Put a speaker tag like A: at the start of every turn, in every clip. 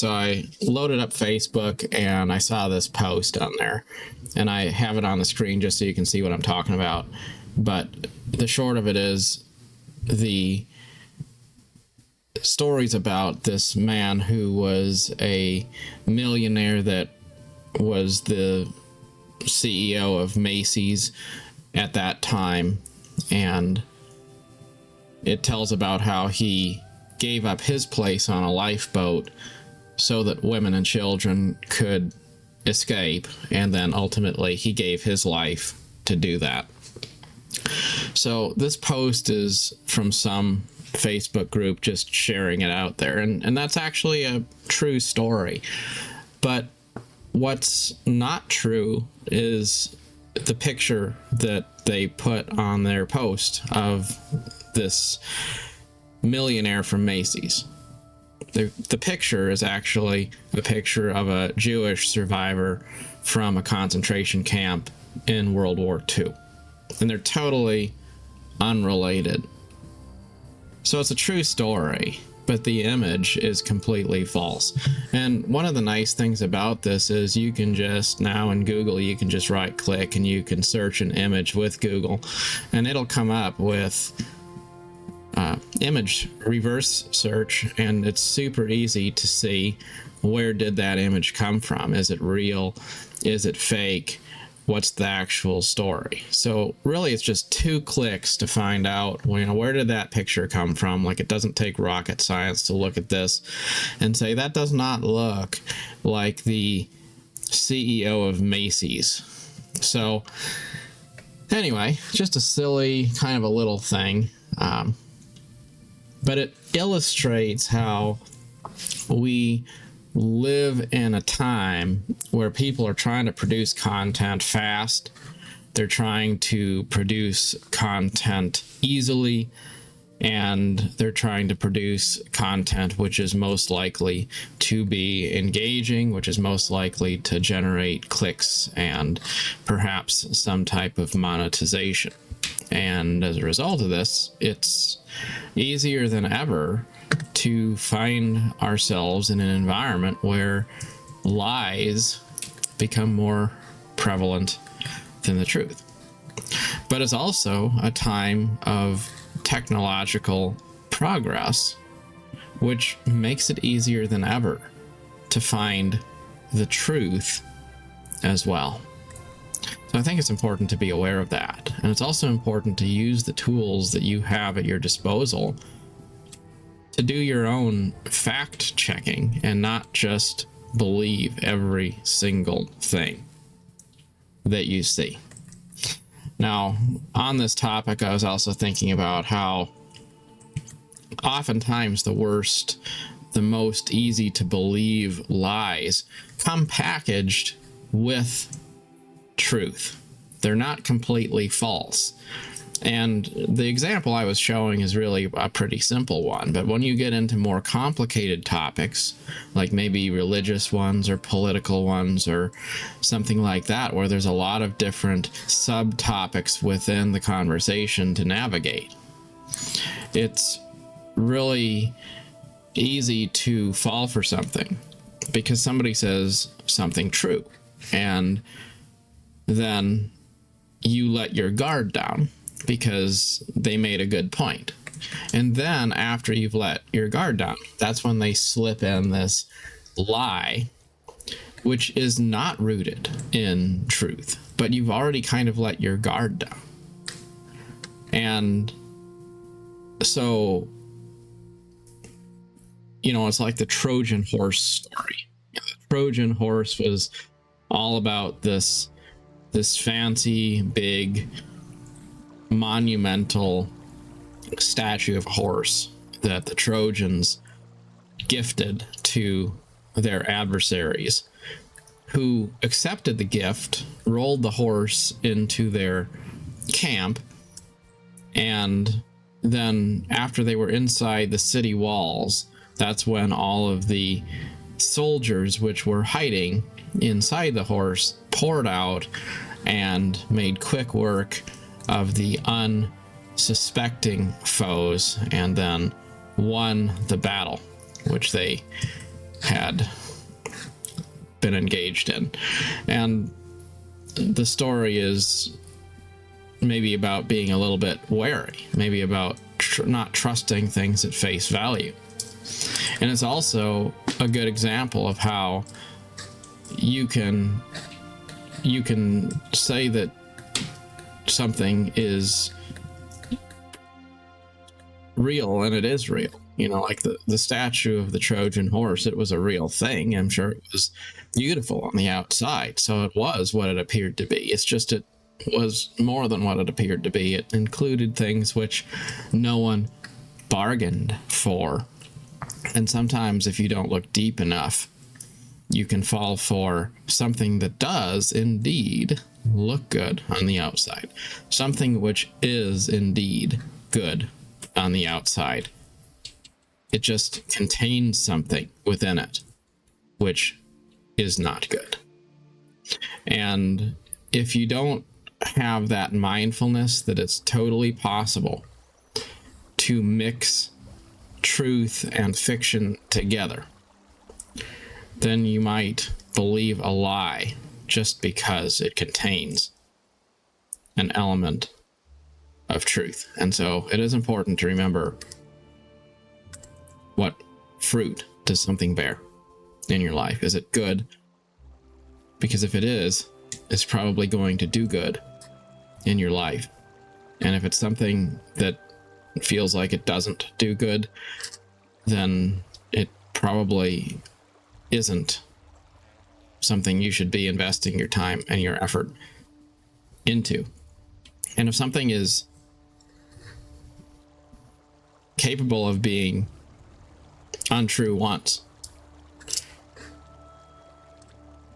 A: So I loaded up Facebook and I saw this post on there, and I have it on the screen just so you can see what I'm talking about. But the short of it is the stories about this man who was a millionaire that was the CEO of Macy's at that time, and it tells about how he gave up his place on a lifeboat so that women and children could escape, and then ultimately he gave his life to do that. So this post is from some Facebook group just sharing it out there, and that's actually a true story. But what's not true is the picture that they put on their post of this millionaire from Macy's. The picture is actually a picture of a Jewish survivor from a concentration camp in World War II. And they're totally unrelated. So it's a true story, but the image is completely false. And one of the nice things about this is you can just, now in Google, you can just right click and you can search an image with Google, and it'll come up with image reverse search, and it's super easy to see where did that image come from. Is it real? Is it fake? What's the actual story? So really it's just 2 clicks to find out, where did that picture come from? Like, it doesn't take rocket science to look at this and say that does not look like the CEO of Macy's. So anyway, just a silly kind of a little thing. But it illustrates how we live in a time where people are trying to produce content fast. They're trying to produce content easily, and they're trying to produce content which is most likely to be engaging, which is most likely to generate clicks and perhaps some type of monetization. And as a result of this, it's easier than ever to find ourselves in an environment where lies become more prevalent than the truth. But it's also a time of technological progress, which makes it easier than ever to find the truth as well. So I think it's important to be aware of that. And it's also important to use the tools that you have at your disposal to do your own fact checking and not just believe every single thing that you see. Now, on this topic, I was also thinking about how oftentimes the most easy to believe lies come packaged with truth. They're not completely false. And the example I was showing is really a pretty simple one. But when you get into more complicated topics, like maybe religious ones or political ones or something like that, where there's a lot of different subtopics within the conversation to navigate, it's really easy to fall for something because somebody says something true, and then you let your guard down because they made a good point. And then after you've let your guard down, that's when they slip in this lie, which is not rooted in truth, but you've already kind of let your guard down. And so, it's like the Trojan horse story. The Trojan horse was all about this fancy, big, monumental statue of a horse that the Trojans gifted to their adversaries, who accepted the gift, rolled the horse into their camp, and then after they were inside the city walls, that's when all of the soldiers which were hiding inside the horse poured out and made quick work of the unsuspecting foes, and then won the battle, which they had been engaged in. And the story is maybe about being a little bit wary, maybe about not trusting things at face value. And it's also a good example of how you can say that something is real, and it is real. You know, like the statue of the Trojan horse, it was a real thing. I'm sure it was beautiful on the outside, so it was what it appeared to be. It's just it was more than what it appeared to be. It included things which no one bargained for. And sometimes if you don't look deep enough, you can fall for something that does indeed look good on the outside. Something which is indeed good on the outside. It just contains something within it which is not good. And if you don't have that mindfulness that it's totally possible to mix truth and fiction together, then you might believe a lie just because it contains an element of truth. And so it is important to remember, what fruit does something bear in your life? Is it good? Because if it is, it's probably going to do good in your life. And if it's something that feels like it doesn't do good, then it probably isn't something you should be investing your time and your effort into. And if something is capable of being untrue once,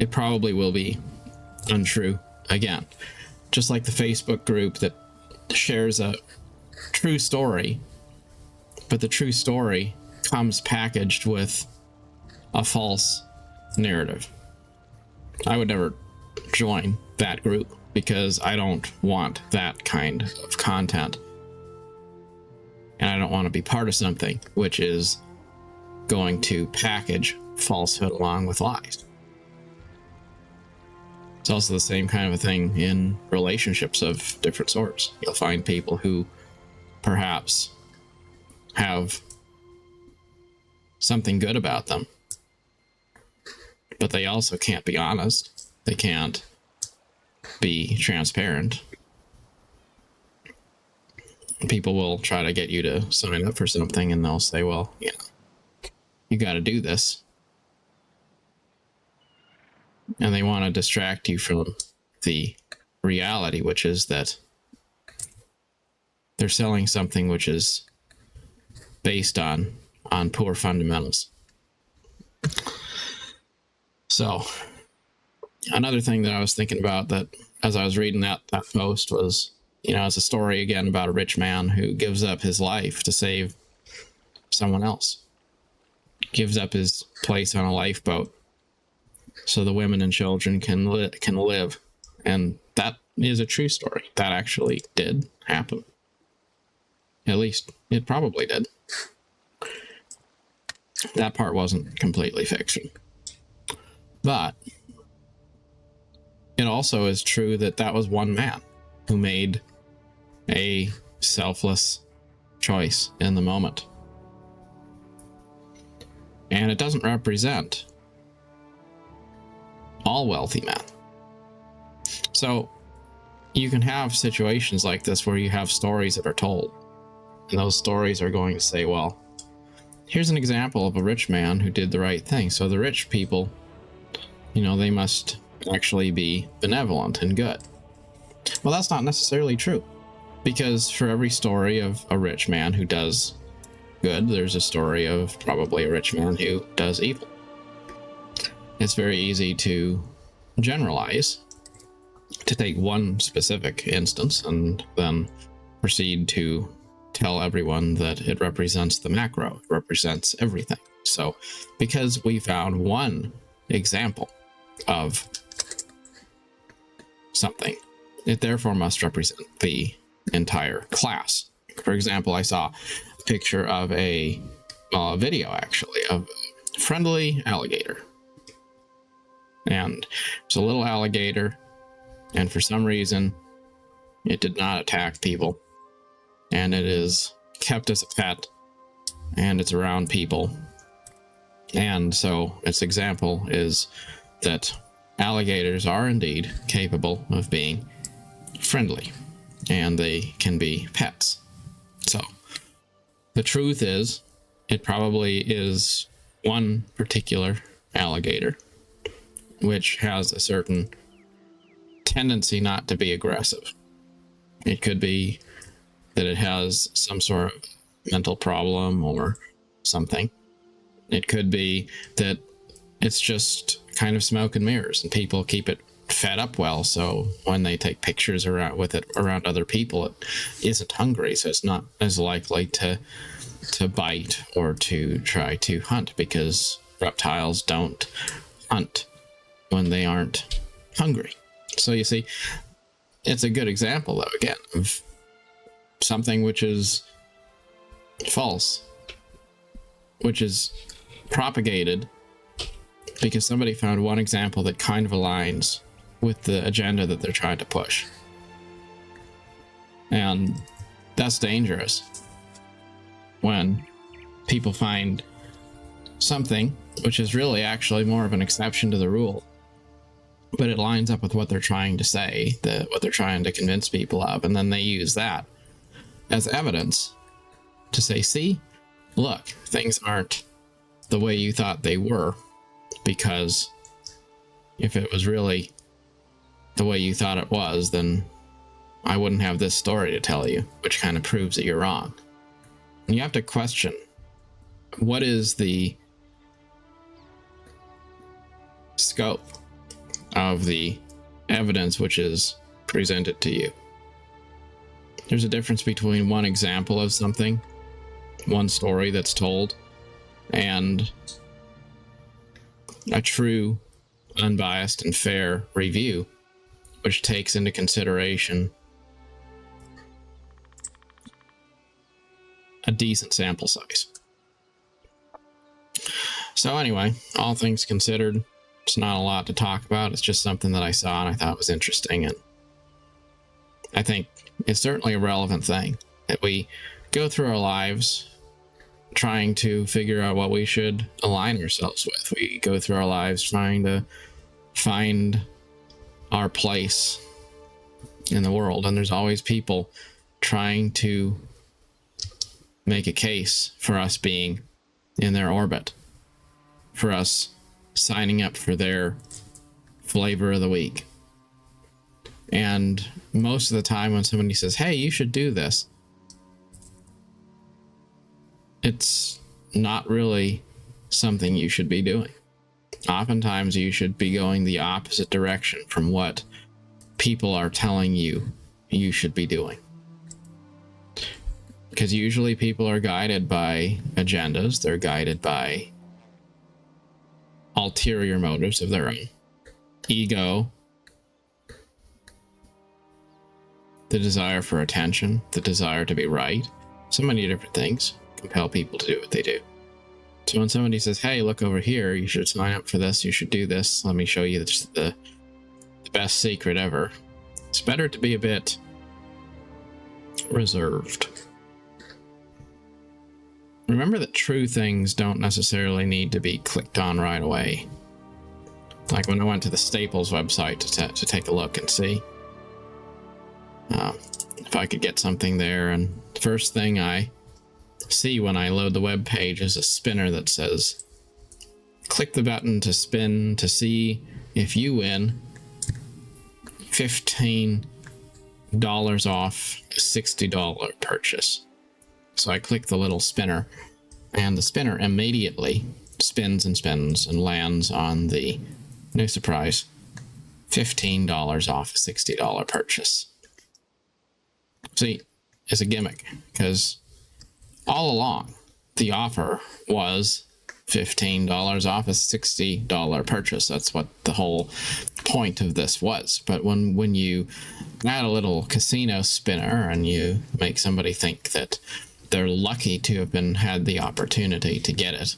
A: it probably will be untrue again. Just like the Facebook group that shares a true story, but the true story comes packaged with a false narrative. I would never join that group because I don't want that kind of content. And I don't want to be part of something which is going to package falsehood along with lies. It's also the same kind of a thing in relationships of different sorts. You'll find people who perhaps have something good about them, but they also can't be honest. They can't be transparent. People will try to get you to sign up for something, and they'll say, well, you know, you got to do this. And they want to distract you from the reality, which is that they're selling something which is based on poor fundamentals. So another thing that I was thinking about, that as I was reading that post, was, you know, it's a story again about a rich man who gives up his life to save someone else. Gives up his place on a lifeboat so the women and children can live. And that is a true story. That actually did happen. At least it probably did. That part wasn't completely fiction. But it also is true that that was one man who made a selfless choice in the moment. And it doesn't represent all wealthy men. So you can have situations like this where you have stories that are told, and those stories are going to say, well, here's an example of a rich man who did the right thing. So the rich people, you know, they must actually be benevolent and good. Well, that's not necessarily true, because for every story of a rich man who does good, there's a story of probably a rich man who does evil. It's very easy to generalize, to take one specific instance and then proceed to tell everyone that it represents the macro, it represents everything. So because we found one example of something, it therefore must represent the entire class. For example, I saw a picture of a video, actually, of friendly alligator. And it's a little alligator, and for some reason, it did not attack people. And it is kept as a pet, and it's around people. And so its example is that alligators are indeed capable of being friendly, and they can be pets. So the truth is, it probably is one particular alligator which has a certain tendency not to be aggressive. It could be that it has some sort of mental problem or something. It could be that it's just kind of smoke and mirrors, and people keep it fed up well, so when they take pictures around with it around other people, it isn't hungry, so it's not as likely to bite or to try to hunt, because reptiles don't hunt when they aren't hungry. So you see, it's a good example, though, again, of something which is false, which is propagated because somebody found one example that kind of aligns with the agenda that they're trying to push. And that's dangerous when people find something which is really actually more of an exception to the rule, but it lines up with what they're trying to say, what they're trying to convince people of, and then they use that as evidence to say, see, look, things aren't the way you thought they were, because if it was really the way you thought it was, then I wouldn't have this story to tell you, which kind of proves that you're wrong. And you have to question, what is the scope of the evidence which is presented to you? There's a difference between one example of something, one story that's told, and a true, unbiased, and fair review, which takes into consideration a decent sample size. So anyway, all things considered, it's not a lot to talk about. It's just something that I saw and I thought was interesting, and I think it's certainly a relevant thing that we go through our lives trying to figure out what we should align ourselves with. We go through our lives trying to find our place in the world, and there's always people trying to make a case for us being in their orbit, for us signing up for their flavor of the week. And most of the time when somebody says, hey, you should do this, it's not really something you should be doing. Oftentimes you should be going the opposite direction from what people are telling you you should be doing. Because usually people are guided by agendas, they're guided by ulterior motives of their own. Ego, the desire for attention, the desire to be right, so many different things compel people to do what they do. So when somebody says, hey, look over here, you should sign up for this, you should do this, let me show you the best secret ever, it's better to be a bit reserved. Remember that true things don't necessarily need to be clicked on right away. Like when I went to the Staples website to take a look and see if I could get something there, and the first thing I see when I load the web page is a spinner that says, click the button to spin to see if you win $15 off a $60 purchase. So I click the little spinner, and the spinner immediately spins and spins and lands on the, no surprise, $15 off a $60 purchase. See, it's a gimmick, because all along the offer was $15 off a $60 purchase. That's what the whole point of this was. But when you add a little casino spinner and you make somebody think that they're lucky to have had the opportunity to get it,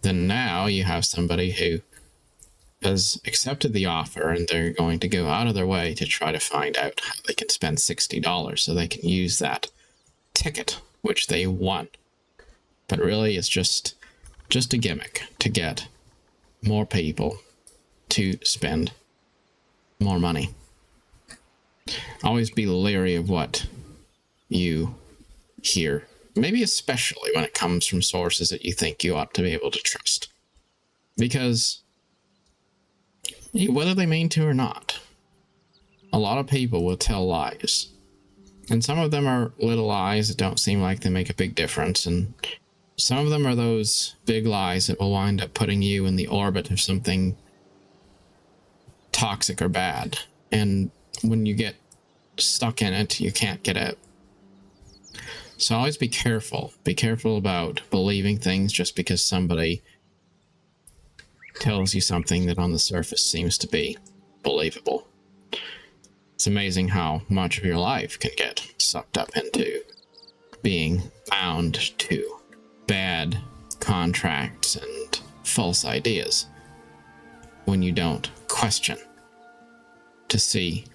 A: then now you have somebody who has accepted the offer and they're going to go out of their way to try to find out how they can spend $60 so they can use that ticket, which they won. But really, it's just a gimmick to get more people to spend more money. Always be leery of what you hear, maybe especially when it comes from sources that you think you ought to be able to trust. Because whether they mean to or not, a lot of people will tell lies. And some of them are little lies that don't seem like they make a big difference. And some of them are those big lies that will wind up putting you in the orbit of something toxic or bad. And when you get stuck in it, you can't get out. So always be careful. Be careful about believing things just because somebody tells you something that on the surface seems to be believable. It's amazing how much of your life can get sucked up into being bound to bad contracts and false ideas when you don't question to see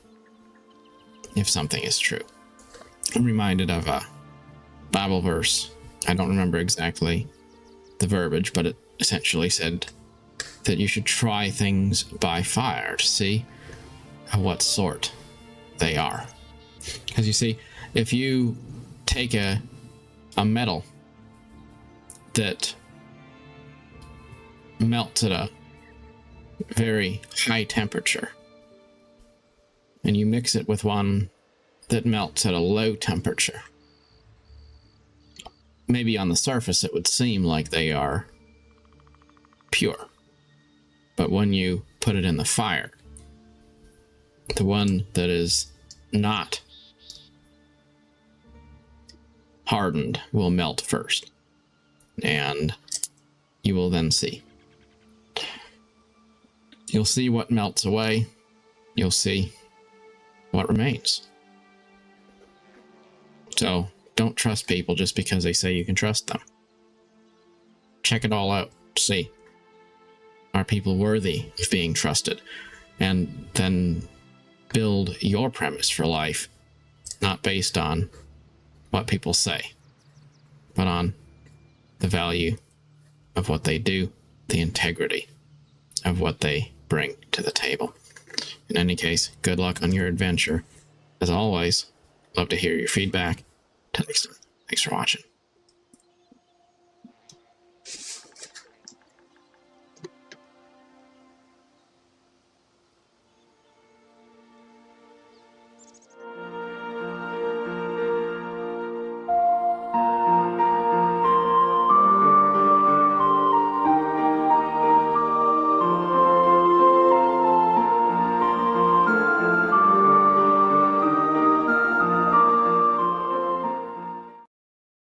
A: if something is true. I'm reminded of a Bible verse. I don't remember exactly the verbiage, but it essentially said that you should try things by fire to see what sort they are. Because you see, if you take a metal that melts at a very high temperature and you mix it with one that melts at a low temperature, maybe on the surface it would seem like they are pure. But when you put it in the fire, the one that is not hardened will melt first. And you will then see. You'll see what melts away. You'll see what remains. So don't trust people just because they say you can trust them. Check it all out. See. Are people worthy of being trusted? And then build your premise for life, not based on what people say, but on the value of what they do, the integrity of what they bring to the table. In any case, good luck on your adventure. As always, love to hear your feedback. Till next time, thanks for watching.